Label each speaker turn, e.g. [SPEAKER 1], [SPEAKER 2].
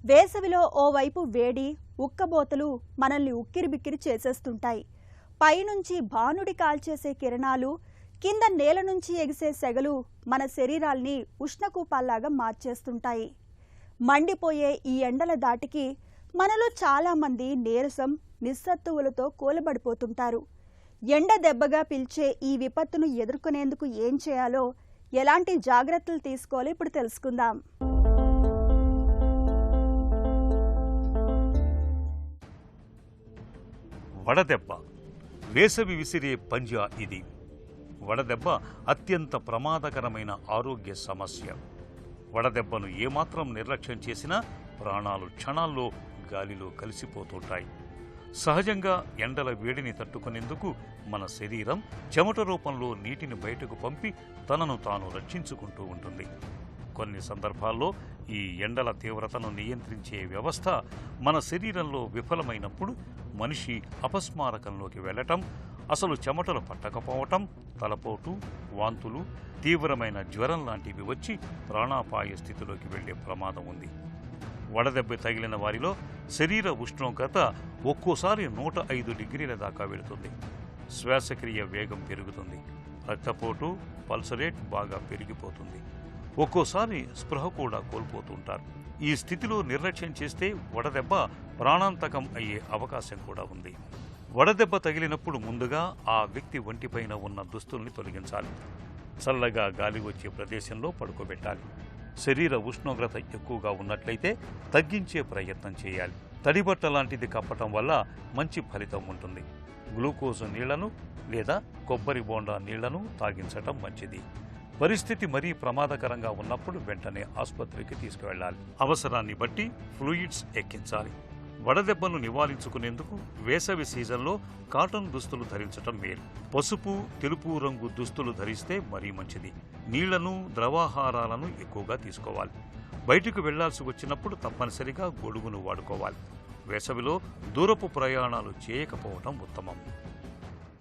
[SPEAKER 1] వేసవిలో ఓవైపు వేడి ఉక్కబోతలు మనల్ని ఉక్కిరిబిక్కిరి చేసేస్తుంటాయి. పైనుంచి భానుడి కాల్చేసే కిరణాలు, కింద నేల నుంచి ఎగిసే సెగలు మన శరీరాల్ని ఉష్ణకూపాల్లాగా మార్చేస్తుంటాయి. మండిపోయే ఈ ఎండల దాటికి మనలో చాలామంది నీరసం, నిస్సత్తువులతో కూలబడిపోతుంటారు. ఎండ దెబ్బగా పిలిచే ఈ విపత్తును ఎదుర్కొనేందుకు ఏం చేయాలో, ఎలాంటి జాగ్రత్తలు తీసుకోవాలో ఇప్పుడు తెలుసుకుందాం.
[SPEAKER 2] వడదెబ్బ వేసవి విసిరే పంజా ఇది. వడదెబ్బ అత్యంత ప్రమాదకరమైన ఆరోగ్య సమస్య. వడదెబ్బను ఏమాత్రం నిర్లక్ష్యం చేసినా ప్రాణాలు క్షణాల్లో గాలిలో కలిసిపోతుంటాయి. సహజంగా ఎండల వేడిని తట్టుకునేందుకు మన శరీరం చెమట రూపంలో నీటిని బయటకు పంపి తనను తాను రక్షించుకుంటూ ఉంటుంది. కొన్ని సందర్భాల్లో ఈ ఎండల తీవ్రతను నియంత్రించే వ్యవస్థ మన శరీరంలో విఫలమైనప్పుడు మనిషి అపస్మారకంలోకి వెళ్లటం, అసలు చెమటలు పట్టకపోవటం, తలపోటు, వాంతులు, తీవ్రమైన జ్వరం లాంటివి వచ్చి ప్రాణాపాయ స్థితిలోకి వెళ్లే ప్రమాదం ఉంది. వడదెబ్బ తగిలిన వారిలో శరీర ఉష్ణోగ్రత ఒక్కోసారి 105 డిగ్రీల దాకా వెళుతుంది. శ్వాసక్రియ వేగం పెరుగుతుంది. రక్తపోటు, పల్స్ రేట్ బాగా పెరిగిపోతుంది. ఒక్కోసారి స్పృహ కూడా కోల్పోతుంటారు. ఈ స్థితిలో నిర్లక్ష్యం చేస్తే వడదెబ్బ ప్రాణాంతకం అయ్యే అవకాశం కూడా ఉంది. వడదెబ్బ తగిలినప్పుడు ముందుగా ఆ వ్యక్తి ఒంటిపైన ఉన్న దుస్తుల్ని తొలగించాలి. చల్లగా గాలి వచ్చే ప్రదేశంలో పడుకోబెట్టాలి. శరీర ఉష్ణోగ్రత ఎక్కువగా ఉన్నట్లయితే తగ్గించే ప్రయత్నం చేయాలి. తడిబట్ట లాంటిది కప్పటం వల్ల మంచి ఫలితం ఉంటుంది. గ్లూకోజ్ నీళ్లను లేదా కొబ్బరి బోండా నీళ్లను తాగించటం మంచిది. పరిస్థితి మరీ ప్రమాదకరంగా ఉన్నప్పుడు వెంటనే ఆసుపత్రికి తీసుకువెళ్లాలి. అవసరాన్ని బట్టి ఫ్లూయిడ్స్ ఎక్కించాలి. వడదెబ్బను నివారించుకునేందుకు వేసవి సీజన్లో కాటన్ దుస్తులు ధరించటం మేలు. పసుపు, తెలుపు రంగు దుస్తులు ధరిస్తే మరీ మంచిది. నీళ్లను, ద్రవాహారాలను ఎక్కువగా తీసుకోవాలి. బయటకు వెళ్లాల్సి వచ్చినప్పుడు తప్పనిసరిగా గొడుగును వాడుకోవాలి. వేసవిలో దూరపు ప్రయాణాలు చేయకపోవటం ఉత్తమం.